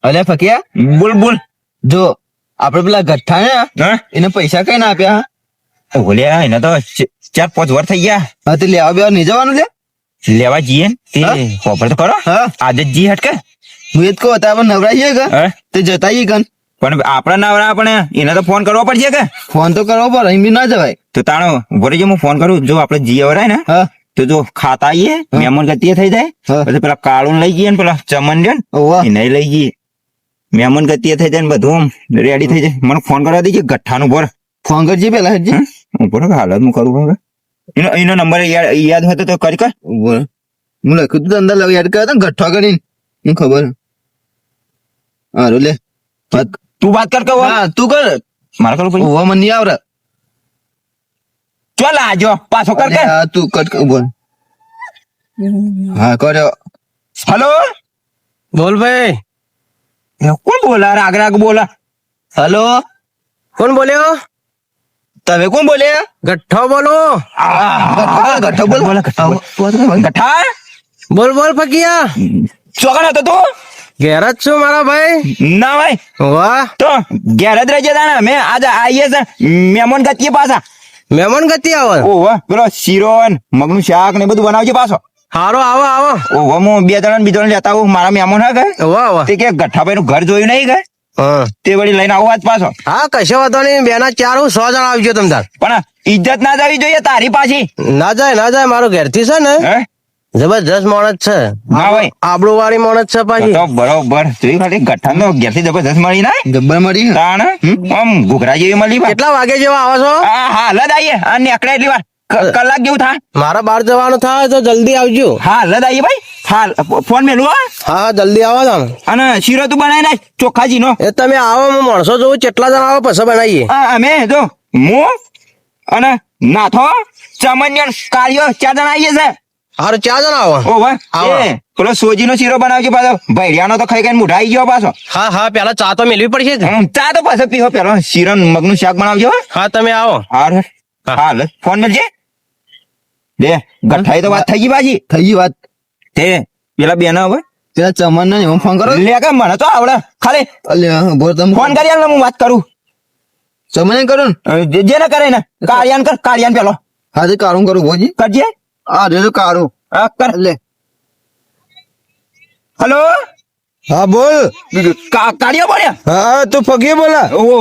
અલ્યા ફકીયા, બોલ બોલ. જો આપડે પેલા ગઠ્ઠા ને હા એને પૈસા કઈ ના આપ્યા? ઓલ્યા એને તો 4-5 વર્ષ થઈ ગયા. હા તે લેવા બેવા નહીં જવાનું લે? લેવા જઈએ ને તે હા? ખબર તો કરો. હા આજે જી હટકે. હું એ જ કહું હતા નવરાઈએ કે હા? તે જતા કન પણ આપડા નવરા પણ એને તો ફોન કરવો પડશે કે. ફોન તો કરવો પડે, એમ બી ના જવાય. તો તાણો ભરી હું ફોન કરું. જો આપડે જી અવરાય ને હા તો જો ખાતા આવીએ હા. મહેમાન ગતિએ થઈ જાય. હા. પછી પેલા કાળું લઈ જઈએ ને પેલા ચમન ને ઓવા એને લઈ જઈએ. મહેમાન ગતિએ થઈ જાય ને બધું રેડી થઈ જાય. મને ફોન કરવા દેજે ગઠ્ઠાનું ભર. ફોન કરજે પેલા હેજી. હું બોલો હાલત હું કરું હવે. એનો નંબર યાદ હોય તો કરી કર. હું લખ્યું તું અંદર યાદ કર્યો ને ગઠ્ઠા કરીને, હું ખબર. હારું લે વાત. તું વાત કર કે હા તું કર. મારે કરું પછી ઓવા મને નહીં આવડે. ચાલ આજો પાછો કર કે. હા તું કટ કર બોલ. હા કર્યો. હલો બોલ ભાઈ. કોણ બોલા આગળ આગળ બોલા. હલો કોણ બોલ્યો? તમે કોણ બોલે? ગઠ્ઠો બોલો. ગઠ્ઠો બોલ. બોલા, ગઠ્ઠા બોલ બોલ ફકીયા. ચોકણ હતો તું? ઘેર જ છું મારા ભાઈ. ના ભાઈ વાહ, તો ઘેર જ રહેજે તાણે. અમે આજે આવીએ છે મહેમાન ગતિએ પાછા. મહેમાન ગતિ આવો. ઓહો પેલો શીરો ને મગનું શાક ને બધું બનાવજે પાછો. હારો આવો આવો. ઓહો હું 2 જણા બીજો લેતા આવું. મારા મહેમાન હા ગયે વાહ વાહ. તે કે ગઠ્ઠાભાઈ નું ઘર જોયું નહીં ગયે હા તે વળી લઈને આવો આજ પાછો. હા કશો વાંધો નહીં. બેના 4 હું 100 જણા આવજો તમ તાર. પણ ઇજ્જત ના જવી જોઈએ તારી પાછી. ના જાય મારો ઘેરથી છે ને હે જબરજસ્ત માણસ છે. ના ભાઈ આબરૂ વાળી માણસ છે પાછી. તો બરોબર જોયું ખાલી ગઠ્ઠા નો ઘેર થી જબરજસ્ત મળી ના ગબ્બર મળી. તાણ આમ ઘૂઘરા જેવી મળી ભાઈ. કેટલા વાગે જેવા આવો છો? હા હાલ જ આવીએ અને નીકળે એટલી વાર કલાક જેવું થાય. મારા બહાર જવાનું થાય તો જલ્દી આવજો. હાલ જ આવીએ ભાઈ. હાલ ફોન મેલું હા. હા જલ્દી આવો તમે. અને શીરો તું બનાવી નાખ ચોખ્ખાજી નો. એ તમે આવો, હું માણસો જોઉં કેટલા જણા આવો પછી બનાવીએ. અમે જો હું અને નાથો ચમનિયન કાળિયો 4 જણા આવીએ છે. હારું 4 જણા આવો. ઓ ભાઈ આવો. એ પેલો સોજી નો શીરો બનાવજો પાછો. ભૈડિયાનો તો ખાઈ ખાઈને મુઢા આવી ગયો પાછો. હા હા પેલા ચા તો મેળવી પડશે જ. ચા તો પાછો પીવો. પેલો શીરો ને મગનું શાક બનાવજો. હા તમે આવો. હાલ હાલ ફોન મેલજે. દે ગઠ્ઠાઈ તો વાત થઈ ગઈ બાજી. થઈ ગઈ વાત. તે પેલા બેનો હવે પેલા ચમન ને હું ફોન કરો. લે કે મને તો આવડે ખાલી અલ્યા બોલ તમે ફોન કરી આલ ને હું વાત કરું. ચમન કરું ને. જેને કરે ને કાળિયાન કર. કાળિયાન પેલો હા તે કારું કરું ભોજી. કરજે. હા રે તો કારું. હા કર. લે હલો હા બોલ. કાળિયો બોલ્યા. હા તું ફકીર બોલા. ઓહો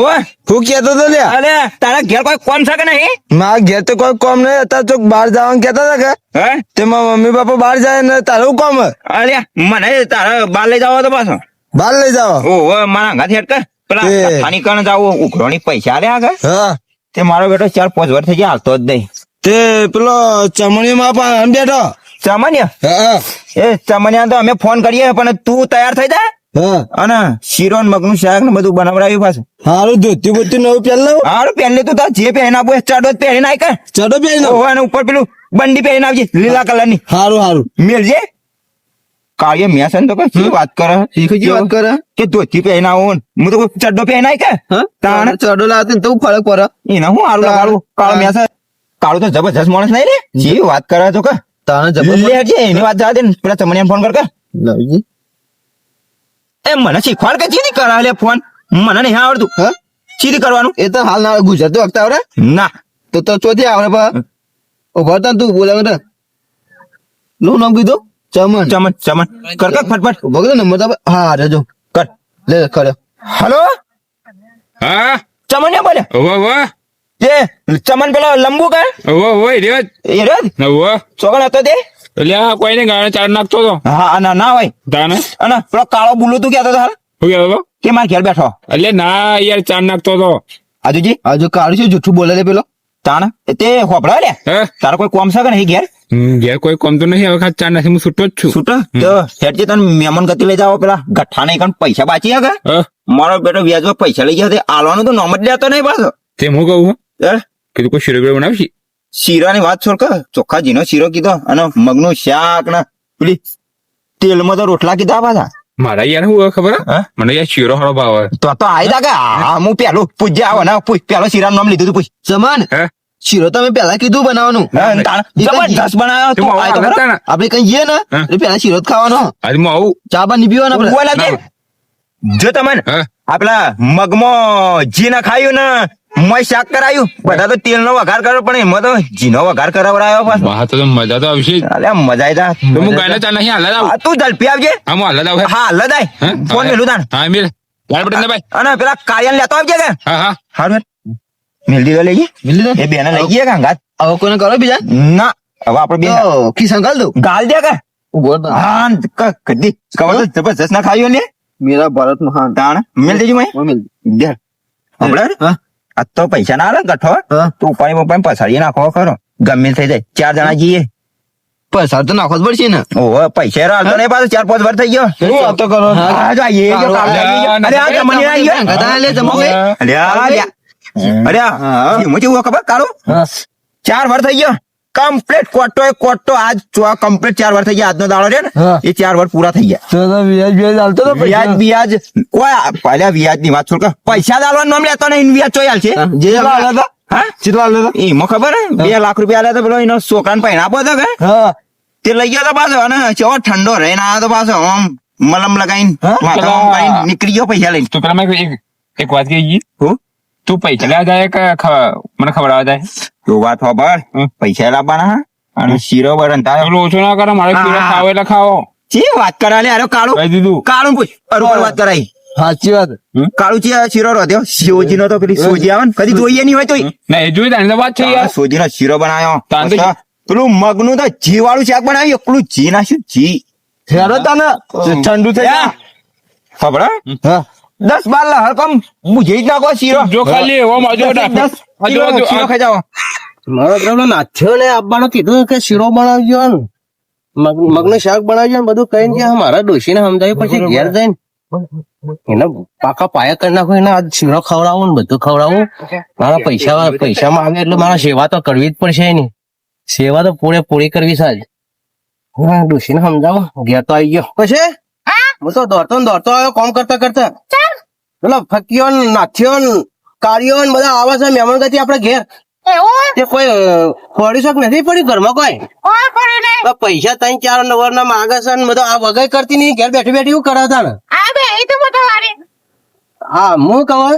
હું કેતો તો લ્યા. અલે તારા ઘેર કોઈ કોમ છે કે નહીં? મારા ઘેર તો કોઈ કોમ નહીં. અત્યારે તો બહાર જવાનું કેતા હતા કે હે તે મારા મમ્મી પપ્પા બહાર જાય ને તારું કોમ હે? અલ્યા મને તારા બાર લઈ જાવ તો પાછો. બહાર લઈ જાઓ. ઓહો મારા અંગાથી હેડ કર. પેલા એ. કથાની કણ જાવ ઉઘરોણી પૈસા લે આગળ. હા તે મારો બેટો 4-5 વર્ષ થઈ ગયા હાલતો જ નહીં. તે પેલો ચમણીમાં પણ બેઠો. સામાન્ય હા એ સામાન્ય તો અમે ફોન કરીએ પણ તું તૈયાર થઈ જા. હા અને શીરો ને મગનું શાક ને બધું બનાવડાવ્યું પાછું. હારું ધોતી બોતી નવું પહેરી લઉં. હારું પહેરી તું તાર જે પહેરી આપું એ ચડો જ પહેરી નાખ. ચડો પહેરી લઉં. ઓહો અને ઉપર પેલું બંડી પહેરી આવજે લીલા કલર ની. હારું હારું. મેલજે. કાળિયા મેં છે ને તો કે શું વાત કરે શીખી વાત કરે. કે ધોતી પહેરી આવો ને હું તો કોઈ ચડ્ડો પહેરી નાખ. હા તાણ ચડો લાવતી ને તો ફરક પડે. એને હું હારું લગાડું. કાળો મેં છે. કાળું તો જબરજસ્ત માણસ નહીં રે. જે વાત કરે તો કે તાણે જબર લે હટજે એની વાત જવા દે ને પેલા ચમનિયાને ફોન કર કે. લાવજી. એ મને શીખવાડ કે ચીની કરા લે ફોન. મને નહીં આવડતું. હા ચીરી કરવાનું એ તો હાલ ના ગુજરાતી વખત આવડે ના. તો ચોથી આવડે પા. ઉભા તા તું બોલાવે ને. નું નામ કીધું? ચમન. ચમન ચમન કર કર ફટફટ ઉભા કીધું નંબર તો આપે. હા રેજો કર. લે કર્યો. હલો હા ચમનિયા બોલે. વાહ એ ચમન પેલો લંબુ કે વાહ એ રે વાહ ચોગણ હતો તે. એટલે આ કોઈને ગાળે ચાર નાખતો હતો હા ના ના હોય. તાને અને પેલો કાળો બુલ્લો તું કહેતો હતો હાલ શું કહેતો હતો? કે મારા ઘેર બેઠો. એટલે ના યાર ચાર નાખતો હતો. આજુજી હજુ કાઢ્યું છે જૂઠું બોલે લે પેલો. તાણ તે હોપડા લે હે તારો કોઈ કોમ છે કે નહીં ઘેર? ઘેર કોઈ કોમ તો નહીં. હવે ખાસ ચાર નાખી હું છૂટો જ છું. છૂટો તો હેડજે તને મહેમાન ગતિ લઈ જાવ. પેલા ગઠ્ઠા નહીં કારણ પૈસા બાચી હે કે હા મારો બેટો વ્યાજમાં પૈસા લઈ ગયા તે આલવાનું તો નોમ જ લેતો નહીં પાછો. તેમ હું કહું હે? કીધું કોઈ શીરો બનાવશી. શીરાની વાત છોડ કે ચોખ્ખા જીનો શીરો કીધો અને મગનું શાક ને પેલી તેલમાં તો રોટલા કીધા પાછા. મારા યાર શું હોય ખબર હે? હા? મને યાર શીરો હારો ભાવે. તો આઈ તા કે હા હું પેલું પૂછજે આવો ને પૂછ પેલો શીરાનું નામ લીધું તું પૂછ. ચમન હે શીરો તમે પેલા કીધું બનાવવાનું. હા, તાણ જબરજસ્ત બનાવ્યો તું. તેમાં આય તો આવો ખરો. ને. આપડે કઈ જઈએ ને હા. એટલે પેલા શીરો જ ખાવાનો. આજે હું આવું. ચા બા નહીં પીવાનો આપડે. બોલ આજે. જો તમને હા આ પેલા મગમાં જી ના ખાયું ને મય શાક કરાયું બધા તો તેલ નો વઘાર કર્યો પણ એમાં તો જીનો વઘાર કરાવડાયો પાછો વાહ તો મજા તો આવશે જ. અલ્યા મજા આવી જા તો હું ગાયના ચા નહીં હાલ આવું. આ તું ઝડપી આવજે હા હું હાલ આવું. હા હલ્લા દાય હા? ફોન મેલું તાણ હા મિલ લાલ બટન દબાય. અને પેલા કાળિયાને લેતો આવજે કે હા હા હારું મેલ દીધો લઈ ગઈ મિલી દો એ બેને લઈ ગઈ કે અંગાત હવે કોઈને કરો બીજા ના હવે આપડે બે તો ખિસ્સા ગાલ દઉં ગાલ દે કે ઉભો રહો. હા કદી કવર તો જબરજસ્ત ના ખાયું ને મેરા ભારત મહાન તાણ મેલ દેજો મય મિલ દે આપણે હા આ તો પૈસા ના આવે ગઠો હા તું ઉપાડી ઉપાડી પછાડી નાખો ખરો ગમે થઈ જાય 4 જણા જઈએ પૈસા તો નાખવો જ પડશે ને ઓહો પૈસા હાલતો નહીં પાછો 4-5 વાર થઈ ગયો શું વાતો કરો આ જો આ એ જો કામ લાગી ગયો. અરે આ જમણી આવી ગયો ગધા લે જમો અરે હા. મુજે ખબર કાળો 4 વાર થઈ ગયો કમ્પ્લીટ કોટો આજ કમ્પ્લીટ 4 વાર થઈ ગયા આજનો દાડો છે ને હા. એ 4 વાર પૂરા થઈ ગયા તો વ્યાજ હાલતો તો વ્યાજ બિયાજ કોઈ પહેલા વ્યાજ ની વાત છોડ કે પૈસા દાલવાનું નામ લેતો નહીં વ્યાજ ચોય હાલ છે જે હા ચિતલા લેતો એમાં ખબર હે 2 લાખ રૂપિયા આલ્યા તો પેલો એનો છોકરાને પૈણા આપો હતો કે હા તે લઈ ગયો તો પાછો અને ચેવો ઠંડો રહીને આવ્યો તો પાછો આમ મલમ લગાઈને હા? માથામાં આમ કરીને નીકળી ગયો પૈસા લઈને તું પેલા મેં એક વાત કહી હું તું પૈસા લેવા જાય કે મને ખવડાવવા જાય. તો વાત ખબર પૈસા લાવવાના હા અને શીરો બરંતા પેલું ઓછું ના કરો મારે શીરો હા. ખાવો એટલે ખાવો ચી વાત કરા લે અરે કાળું કહી દીધું. કાળું પૂછ અરુપર વાત કરાઈ સાચી વાત કાળું ચી શીરો રોધ્યો શિવજી નો તો પેલી સોજી આવે ને કદી જોઈએ નહીં હોય તોય ના એ જોઈ તાની તો વાત છે યાર. સોજી નો શીરો બનાવ્યો તાન તો પછી પેલું મગનું તો જી વાળું શાક બનાવ્યું એકલું જી નાખ્યું જી હેરો તને ઠંડુ થઈ જાય ખબર હે? હા 10-12 લહર કમ બુঝেই જ નાખો શીરો જો ખાલી એવો મજો દસ શીરો ખાઈ જાઓ મારો પેલો નાથ્યો ને આપવાનો કીધું કે શીરો બનાવજો ને મગનું શાક બનાવજો ને બધું કહીને કે મારા ડોશીને સમજાવ્યું પછી ઘેર જઈને એને પાકા પાયા કરી નાખો એને આજ શીરો ખવડાવું ને બધું ખવડાવું મારા પૈસામાં આવે એટલે મારા સેવા તો કરવી જ પડશે એની સેવા તો પૂરી કરવી સાજ ડોશીને સમજાવો ઘેર તો આવી ગયો પછી હું તો દોડતો આવ્યો કામ કરતા કરતા પેલો ફકીઓ ને નાથ્યો ને કાળીઓ ને બધા આવે છે મહેમાન ગતિ આપડે ઘેર તે કોઈ પડી શક નથી પડી ઘરમાં કોઈ પૈસા 3-4 નંબર ના માગે છે ને બધો આ વગર કરતી નહીં ઘેર બેઠી બેઠી એવું કરાવતા ને હા હું કહું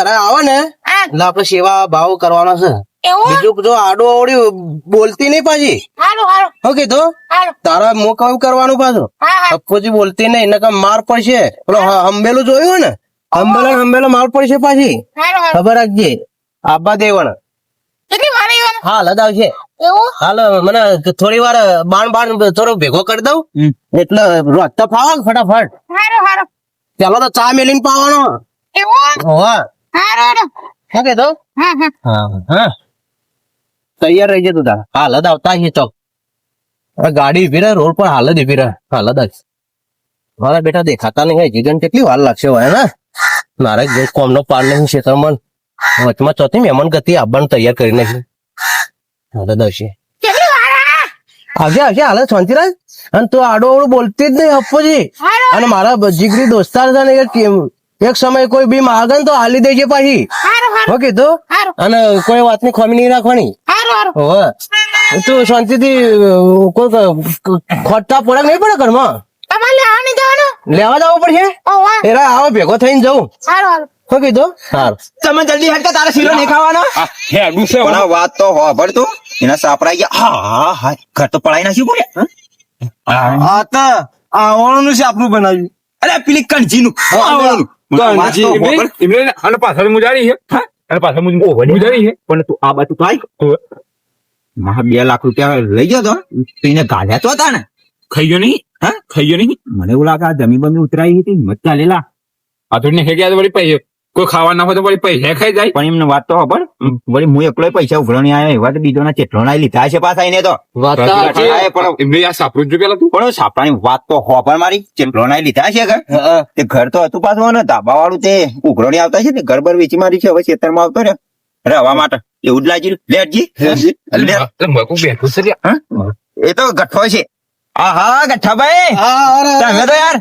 અરે આવે ને એટલે આપડે સેવા ભાવ કરવાનો છે બીજું જો આડું અવડી બોલતી નહીં પાછી શું કીધું તારા હું કહું કરવાનું પાછું અપ્પુજી બોલતી નહીં નકર માર પડશે પેલો હંબેલું જોયું ને હંબેલો માર પડશે પાછી ખબર રાખજે આબા દેવણ હા લદ આવશે હાલ મને થોડી વાર બાણ થોડો ભેગો કરી દઉં એટલે રોજતા ફાવો ને ફટાફટ પેલો તો ચા મેલીને પાવાનો હોવા શું કીધું હા તૈયાર રહી તું તારા હાલ જ આવતા છે ચોક ગાડી ઉભી રહે રોડ પર હાલ જ ઉભી રહે હાલ જ મારા બેટા દેખાતા નહીં હોય જીગન કેટલી વાર લાગશે હોય ને મારે કોમ નો પાર નહીં ક્ષેત્રમાં વચમાં ચોથી મહેમાન ગતિ આવવાનું તૈયાર કરી નાખી હાલ જ આવશે આવશે હાલ શાંતિરાજ અને તું આડો અવડું બોલતી જ નહીં અપ્પોજી અને મારા જીગરી દોસ્તાર છે ને એક સમય કોઈ બી માગે ને તો હાલી દેજે પાછી હો કીધું અને કોઈ વાતની ખોમી નહીં રાખવાની તું શાંતિથી કોઈ ખોટતા પડે નહીં પડે ઘરમાં લેવા જવું પડશે એરા આવો ભેગો થઈને જવું શું કીધું સારું તમે જલ્દી હેડ કે તારા શીરો નહીં ખાવાનો હે ગુસ્સે પણ આ વાત તો હોભળ તું એના સાપરાઈ ગયા હા ઘર તો પડાઈ નાખ્યું બોલે હા તો આવવાનું છે આપણું બનાવ્યું અરે પેલી કણજી નું અને પાછળ મુજારી છે અને પાછળ મુજારી છે પણ તું આ બાજુ તો આવી મહા 2 લાખ રૂપિયા લઈ ગયો તો એને ગાલ્યા તો હતા ને ખાઈ ગયો નહીં હા ખાઈ ગયો નહીં મને એવું લાગે આ જમી બમી ઉતરાઈ હતી મત ચાલેલા આ તો ને ગયા વળી પૈસા કોઈ ખાવા ના હોય તો વળી પૈસા ખાઈ જાય પણ એમને વાત તો ખબર વળી હું એકલો પૈસા ઉઘરણી આવ્યો એવા તો બીજો ના ચેટલો ના લીધા છે પાછા એને તો એમને આ સાપરું જ પેલા તું પણ સાપરાની વાત તો હોભળ મારી ચેટલો ના લીધા છે તે ઘર તો હતું પાછું ને ધાબા વાળું તે ઉઘરણી આવતા છે ને ઘર બર વેચી મારી છે હવે ખેતરમાં આવતો રે રહેવા માટે એવું જ લાગી લેટજી બેઠું છે એ તો ગઠ્ઠો છે આહા ગઠ્ઠાભાઈ તમે તો યાર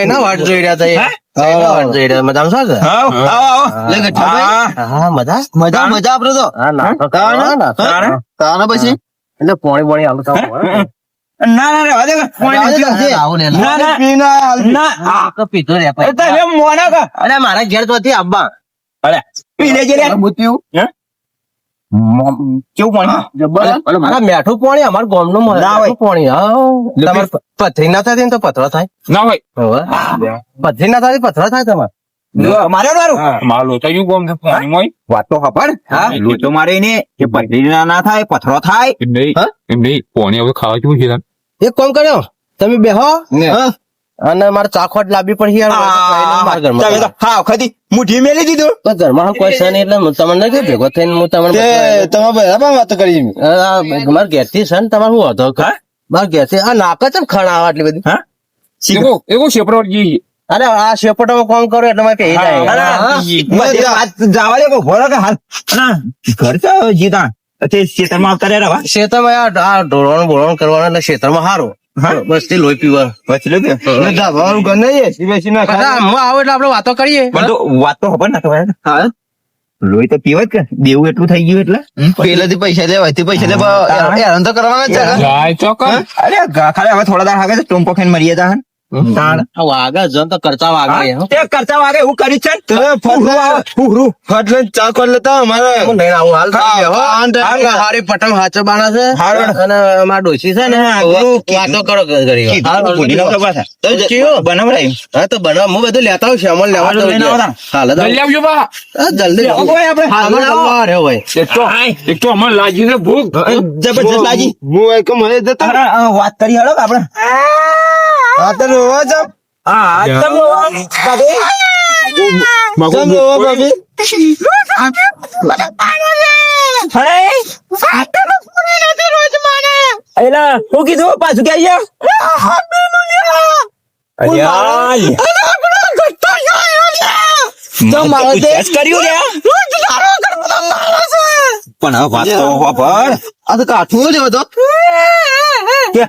એના વાટ જોઈ રહ્યા હતા વાટ જોઈ રહ્યા મજા શું મજા મજા આપડે તો તાના પછી એટલે પોણી આલતા ના ના રહેવા દે કે. રહેવા દે તાર. આવું લે લા. ના ના પીને હાલ. ના આ તો પીધો રે અરે પછી. તમે મોના કા અરે મારા ઘેર તો હતી આબ્બા. અરે પી લેજે લે કેવું પાણી અરે મારા મેઠું પાણી અમાર ગામનું ના હોય. મેઠું પાણી હા તમારે પથરી ના થાય ને તો પથરો થાય ના હોય હવે પથરી ના થાય પથરો થાય તમારે મારે મારું મારો લોચા યું ગોમ છે પાણીમાં વાત તો ખબર લોચો મારે ને કે પથરી ના થાય પથરો થાય એમ નહીં હા? એમ નહીં પાણી હવે ખાવા જેવું છે તાન. એક કામ કર્યો તમે બેહો હા. અને મારે ચાખોટ લાવવી પડશે યાર મારા તમે ઘરમાં તો હા વખતે મુઠ્ઠી મેલી દીધું તો ઘરમાં કોઈ છે નહીં એટલે હું તમને નહીં ભેગો થઈને હું તમને તે તમે બરાબર વાત કરી મારા ઘેર થી છે ને તમારે શું હતો હા? મારા ઘેર થી આ નાક જ ખણ આવે આટલી બધી હા એવો શેપરો જી અરે આ શેપટોમાં કોમ કરો એટલે મારે કહી અરે, જાય બધી વાત જવા દે કોઈ ભોળો કે હાલ ના, ઘર તો જીતા તે ખેતરમાં આવતા રહ્યા વા. ખેતરમાં આ ઢોળવાનું બોળવાનું કરવાનું એટલે ખેતરમાં સારું બસ તે લોહી પીવા વચલો કે ધાબાવાળું ઘર નહીં એસી બેસી ના ખાય. હું આવું એટલે આપડે વાતો કરીએ પણ તો વાત તો ખબર ના ખબર હા લોહી તો પીવે જ કે દેવું એટલું થઈ ગયું એટલે પેલેથી પૈસા લેવાય તે પૈસા લેવા હેરાન તો કરવાના જ છે ને. જાય ચોકન અરે ખાલી હવે થોડા દાડા આગળ ટોમ્પો ખાઈને મરીએ તા હન. તાણ. આ વાગે જન તો કરતા વાગે હો. તે કરતા વાગે એવું કર્યું છે ને? તમે ફટ લઈને ચા કોલ લેતા અમારે હું લઈને આવું હાલ હા, થઈ ગયો, હો. હા, હા, હાલ હારી પટમ હાચો બાણા છે હારું. અને અમારા ડોશી છે ને હા, વાતો કરો ઘડી વાર. કીધું તું ભૂલી નહોતો પાછા. તો ચિયો? બનાવડાયું. હા તો બનાવ હું બધું લેતા આવું શ્યામલ લેવા હારું, લઈને આવો તાણ. હાલ જ જલ્દી આવજો બા હા, જલ્દી આવો ભાઈ આપણે. હાલ જ આવવા રહ્યો ભાઈ એક તો અમારે લાગી છે ભૂખ જબરજસ્ત લાગી. હું એક મને જતો અરે, વાત કરી હળો કે આપણે હા તો રોવા જાવ હા તમે ચમ રોવા ભાભી એલા શું કીધું પાછું કે પણ હવે વાત તો ખબર આ તો કાઠું જ હતો કે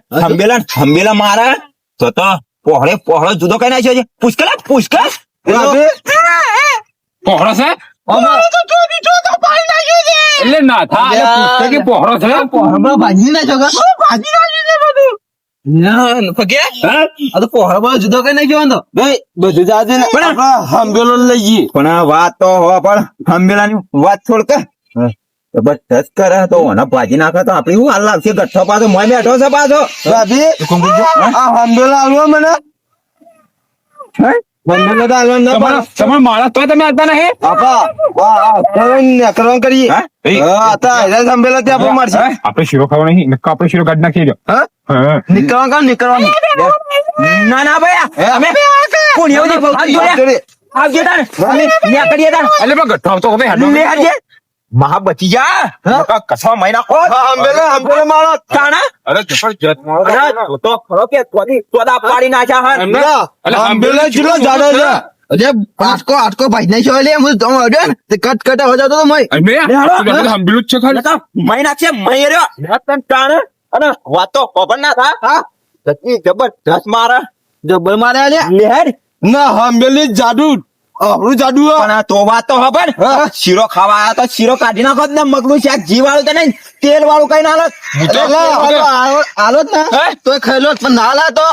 હંબેલા મારા તો પહોળો જુદો કઈ નાખ્યો છે પુષ્કળ ભાભી પહોળો છે એટલે ના થાય એટલે પૂછશે કે પહોળો છે ભાજી ના જોગા આ તો પહોળા જુદો કઈ નહીં જોવાનો ભાઈ બધું જાજે ને હંબેલો લઈએ પણ આ વાત તો હોવા પણ હંબેલાની વાત છોડ કે બસ કરે તો ઓના ભાજી નાખે તો આપડી શું હાલ લાગશે ગઠ્ઠો પાછો મોય બેઠો છે પાછો ભાભી આ હંબેલો આલવા મને હંબેલો તો આલવા ના તમારા તમારા માણસ તો તમે આવતા નહીં આપા વાહ કરવાનું કરીએ હા? એ, હા તા હેરા હંબેલો ત્યાં આપણે મળશે આપણે શીરો ખાવા નહીં નક્કા આપણે શીરો કાઢી નાખીએ હા હા નીકળવાનું ના ના ભાઈ અમે કોણ એવું આવજે તાર ન્યા કરીએ તાર એટલે પણ ગઠ્ઠો આવતો હવે હેડો લે આવજે મહા બચી જા નકા કસવા મહિના ખો હંબેલો મારો તાણા અરે જબરજસ્ત માણસ. અરે તો ખરો કે તોડા પાડી નાખ્યા હન એટલે હંબેલો કેટલો જાડો છે આટકો ભાઈ નહીં છો લે હું તો અડ્યો ને તે કટ હો જતો તો મય અમે હંબેલું જ છે ખાલી નકા મહિના છે મહિર્યો તન તાણ અને વાતો ખબર ના થા હા સચ્ચી જબરદસ્ત મારા જબર મારે લે લેહર ના હંબેલી જાડુ આપણું જાડુ પણ આ તો વાત તો ખબર શીરો ખાવા આયા તો શીરો કાઢી નાખો જ ને મગનું શાક ઘી વાળું તો નહીં તેલ વાળું કઈ ના આલો જ ના તો ખાઈ પણ ના લા તો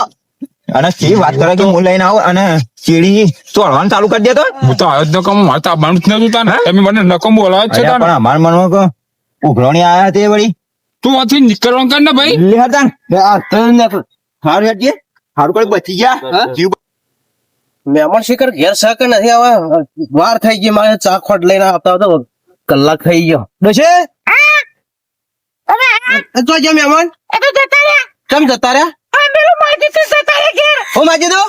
અને સી વાત કરે કે હું લઈને આવું અને ચીડી તોડવાનું ચાલુ કરી દેતો હું તો આવ્યો જ નકમ મારે તો આવવાનું જ નતું તાન તમે મને નકમ બોલાવે જ છે તાન પણ અમારા મનમાં કે ઉઘરોણી આયા તે વળી તું આથી નીકળવાનું કર ને ભાઈ લે હતાન આ તો હારું હેડજે હારું કોઈ બચી ગયા જીવ મહેમાન શિખર ઘેર છે કે નથી આવે વાર થઈ ગઈ મારે ચા ખોટ લઈને આવતા આવતા કલાક થઈ ગયો ડોશે તો જે મહેમાન કેમ જતા રહ્યા હું માજી દો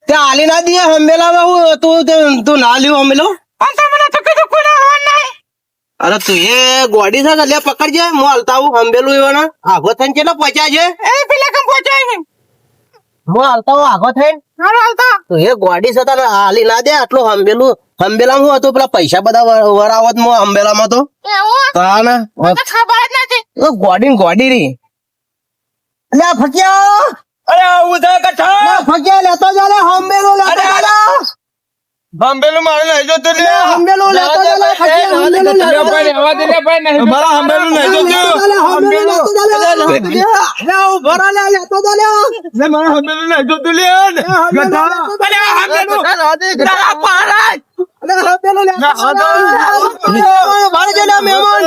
ત્યાં આલી ના દઈએ હંબેલામાં હું તું ના લ્યું હંબેલો અરે તું એ ગોડી છે લે પકડજે હું હાલતા આવું હંબેલું એવાના આગો થઈને કેટલો પહોંચ્યા છે હું હાલતા હું આગો થઈને તો એ ગોડી છે તને હાલી ના દે આટલું હંબેલા હું હતું પેલા પૈસા બધા વરાવત મો હંબેલામાં તો તાને ગોડી રી લે ફક્યા અરે આવું છે કઠા ફક્યા લેતો જા લે હંબેલો લેતો જા હંબેલું મારે લઈ જતો લે હંબેલું લેતો જા લે, ખટી, હંબેલું લેતો જા. ભાઈ રહેવા દે લે ભાઈ નહીં મારા હંબેલું લઈ જતો હંબેલું લેતો જા લે. લે, ઉભો રહો લે, લેતો જા લે. લે મારા હંબેલું લઈ જતો લે હંબેલું લેતો જા લે. અલે હંબેલું તારા પારા અલે, હંબેલું લેતો જા લે. મારે જે લે, મહેમાન.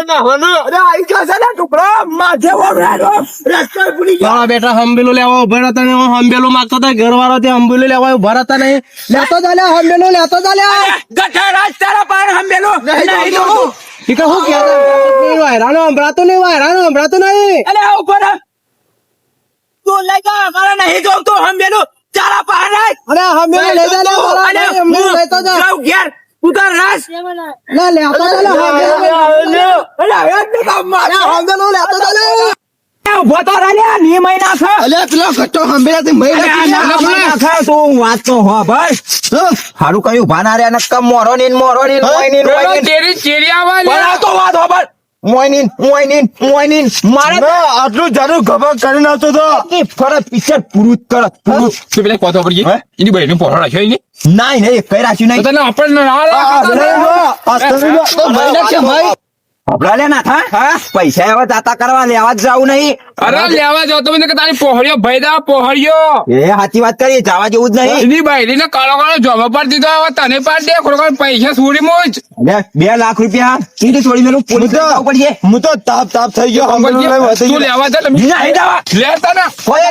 અરે આઈ જશે ને ટુકડા માથે વળાડો રસ્તો ભૂલી ગયો મારા બેટા હંબેલું લેવા ઉભા હતા ને હંબેલું માંગતો હતો, ઘરવાળો તે હંબેલું લેવા ઉભા હતા નહીં. લેતો જા લે, હંબેલું લેતો જા લે. ગઠરાજ તારા પાર હંબેલું નહીં દઉં ઈ કે શું કહેતા? વાયરાનો સંભળાતું નહીં, વાયરાનો સંભળાતું નહીં. અલે ઉપર તું લઈ જા મારા નહીં દઉં તો હંબેલું તારા પાર અરે હંબેલું લઈ જા લે, મારા હંબેલું લેતો જા. જાઉં ઘેર ઉતાર રાસ લે, લેતો જા લે, હંબેલું. અલે હવે તો કામ માં લે, હંબેલું લેતો જા લે. ઉભો તો રે લે ની મહિના છે અલે, પેલો ગટ્ટો હંબેલાથી મહિલા તું વાત તો હો ભાઈ સારું કયું ભાના રે નક્કા મોરો ની મોરો ની મોઈની મોઈની તેરી ચેરી આવા લે બરાબર તો વાત હો ભાઈ મોઈની મારે આટલું જાનું ગભા કરી નાખતો તો ફરક પિક્ચર પૂરું જ કર પૂરું તું પેલા કોતો પડી હે? એની ભાઈ નું પોહળ રાખ્યો એની નહીં કઈ રાખ્યું તો નહીં તને આપણે ના હબળા લે ના થા પૈસા એવા જાતા કરવા લેવા જ જાવું નહીં અરે લેવા જાવ તો મને કે તારી પોહળિયો ભાઈ દા પોહળિયો એ સાચી વાત કરી જવા જેવું જ નહીં એની ભાઈ ને કાળો કાળો જોબ પાડી દીધો હવે તને પાડી દે ખોડો પૈસા સુરી મોજ લે 2 લાખ રૂપિયા સીધી થોડી મેલું પોલીસ પડીએ હું તો તાપ થઈ ગયો હંબેલું લઈ વધી તું લેવા જા નહીં જવા લેતા ના કોઈ